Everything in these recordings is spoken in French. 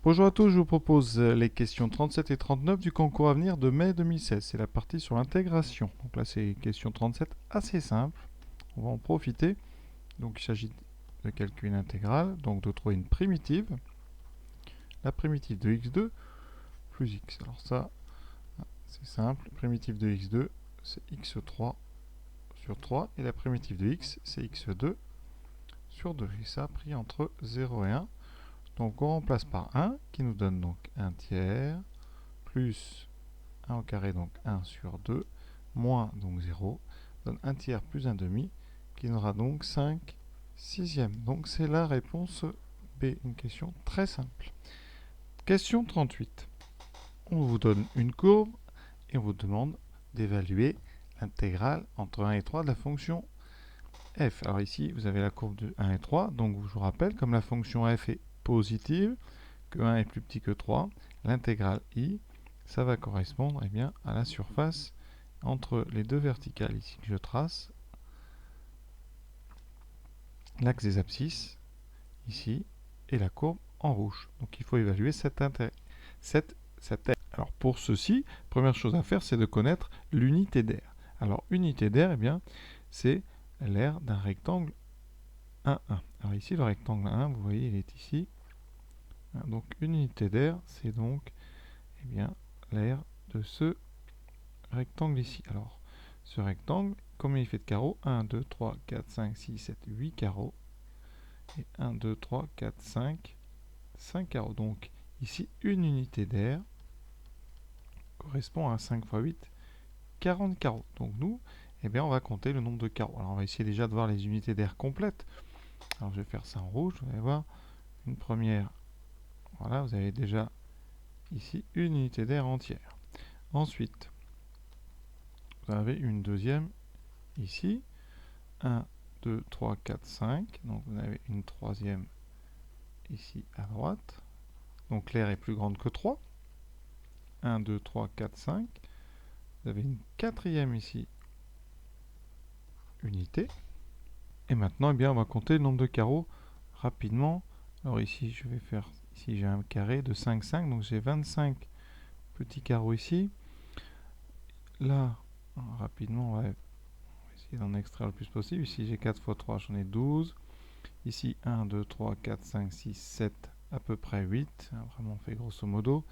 Bonjour à tous, je vous propose les questions 37 et 39 du concours à venir de mai 2016. C'est la partie sur l'intégration. Donc là, c'est question 37 assez simple. On va en profiter. Donc il s'agit de calculer une intégrale, donc de trouver une primitive. La primitive de x2 plus x. Alors ça, c'est simple. Primitive de x2, c'est x3 sur 3. Et la primitive de x, c'est x2 sur 2. Et ça, pris entre 0 et 1. Donc on remplace par 1, qui nous donne donc 1 tiers, plus 1 au carré, donc 1 sur 2, moins donc 0, donne 1 tiers plus 1 demi, qui donnera donc 5 sixièmes. Donc c'est la réponse B, une question très simple. Question 38. On vous donne une courbe et on vous demande d'évaluer l'intégrale entre 1 et 3 de la fonction f. Alors ici, vous avez la courbe de 1 et 3, donc je vous rappelle, comme la fonction f est positive, que 1 est plus petit que 3, l'intégrale i, ça va correspondre eh bien, à la surface entre les deux verticales ici que je trace, l'axe des abscisses ici et la courbe en rouge. Donc il faut évaluer cette aire. Alors pour ceci, première chose à faire, c'est de connaître l'unité d'aire. Alors unité d'aire, eh bien, c'est l'aire d'un rectangle 1, 1. Alors ici, le rectangle 1, vous voyez, il est ici. Donc une unité d'aire, c'est donc eh bien, l'aire de ce rectangle ici. Alors, ce rectangle, combien il fait de carreaux? 1, 2, 3, 4, 5, 6, 7, 8 carreaux. Et 1, 2, 3, 4, 5, 5 carreaux. Donc, ici, une unité d'aire correspond à 5 fois 8, 40 carreaux. Donc, nous, eh bien, on va compter le nombre de carreaux. Alors, on va essayer déjà de voir les unités d'aire complètes. Alors, je vais faire ça en rouge. Vous allez voir une première. Voilà, vous avez déjà ici une unité d'aire entière. Ensuite, vous avez une deuxième ici. 1, 2, 3, 4, 5. Donc vous avez une troisième ici à droite. Donc l'aire est plus grande que 3. 1, 2, 3, 4, 5. Vous avez une quatrième ici, unité. Et maintenant, eh bien, on va compter le nombre de carreaux rapidement. Alors ici, je vais faire, ici j'ai un carré de 5, 5. Donc j'ai 25 petits carreaux ici. Là, rapidement, on va essayer d'en extraire le plus possible. Ici, j'ai 4 fois 3, j'en ai 12. Ici, 1, 2, 3, 4, 5, 6, 7, à peu près 8. Vraiment, on fait grosso modo.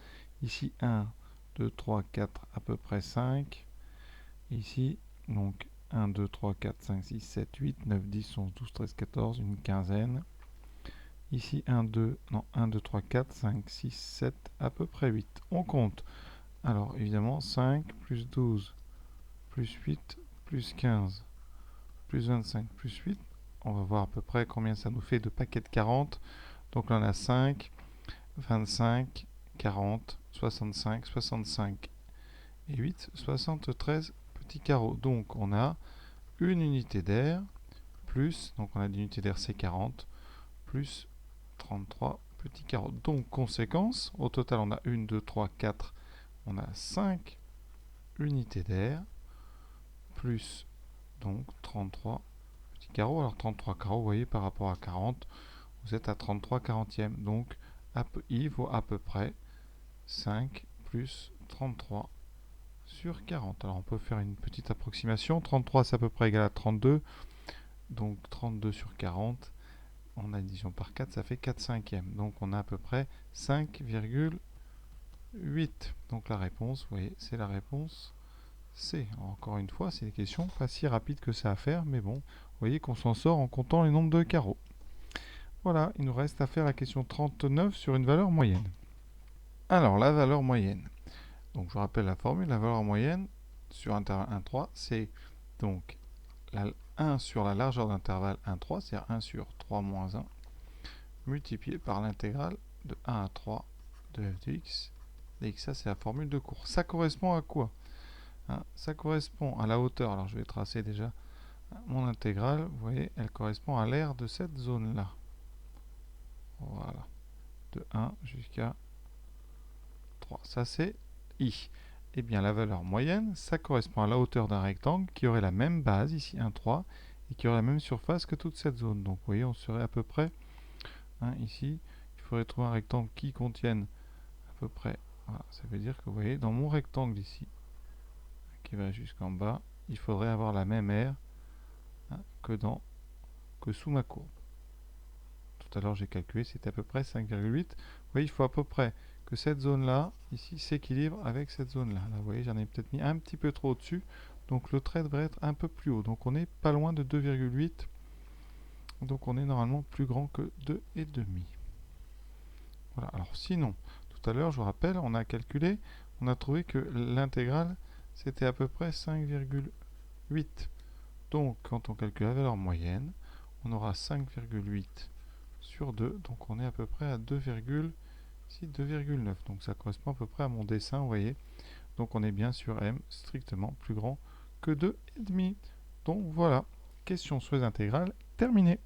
Ici, 1, 2, 3, 4, à peu près 5. Ici, donc 1, 2, 3, 4, 5, 6, 7, 8, 9, 10, 11, 12, 13, 14, une quinzaine. Ici, 1, 2, non, 1, 2, 3, 4, 5, 6, 7, à peu près 8. On compte. Alors, évidemment, 5 plus 12 plus 8 plus 15 plus 25 plus 8. On va voir à peu près combien ça nous fait de paquets de 40. Donc là, on a 5, 25, 40, 65, 65 et 8, 73 petits carreaux. Donc on a une unité d'aire plus, donc on a l'unité d'aire C40, plus 33 petits carreaux. Donc conséquence, au total on a 1, 2, 3, 4, on a 5 unités d'aire, plus donc 33 petits carreaux. Alors 33 carreaux, vous voyez, par rapport à 40, vous êtes à 33 quarantièmes. Donc I vaut à peu près 5 plus 33 sur 40. Alors on peut faire une petite approximation. 33 c'est à peu près égal à 32. Donc 32 sur 40, on a division par 4, ça fait 4 cinquièmes. Donc on a à peu près 5,8. Donc la réponse, vous voyez, c'est la réponse C. Encore une fois, c'est des questions pas si rapides que ça à faire, mais bon, vous voyez qu'on s'en sort en comptant les nombres de carreaux. Voilà, il nous reste à faire la question 39 sur une valeur moyenne. Alors, la valeur moyenne. Donc, je vous rappelle la formule. La valeur moyenne sur intervalle 1, 3, c'est donc 1 sur la largeur d'intervalle 1, 3, c'est-à-dire 1 sur 3 moins 1, multiplié par l'intégrale de 1 à 3 de f de x. Dx, ça, c'est la formule de cours. Ça correspond à quoi? Ça correspond à la hauteur. Alors, je vais tracer déjà mon intégrale. Vous voyez, elle correspond à l'aire de cette zone-là. Voilà. De 1 jusqu'à 3. Ça, c'est I. Eh bien, la valeur moyenne, ça correspond à la hauteur d'un rectangle qui aurait la même base, ici 1, 3, et qui aurait la même surface que toute cette zone. Donc, vous voyez, on serait à peu près, ici, il faudrait trouver un rectangle qui contienne à peu près, voilà, ça veut dire que vous voyez, dans mon rectangle ici, qui va jusqu'en bas, il faudrait avoir la même aire que sous ma courbe. Tout à l'heure j'ai calculé, c'était à peu près 5,8. Vous voyez, il faut à peu près que cette zone-là, ici, s'équilibre avec cette zone-là. Là, vous voyez, j'en ai peut-être mis un petit peu trop au-dessus. Donc le trait devrait être un peu plus haut. Donc on est pas loin de 2,8. Donc on est normalement plus grand que 2,5. Voilà. Alors sinon, tout à l'heure, je vous rappelle, on a calculé, on a trouvé que l'intégrale, c'était à peu près 5,8. Donc quand on calcule la valeur moyenne, on aura 5,8 sur 2, donc on est à peu près à 2,9. Donc ça correspond à peu près à mon dessin, vous voyez. Donc on est bien sur M strictement plus grand que 2,5. Donc voilà, question sur les intégrales terminée.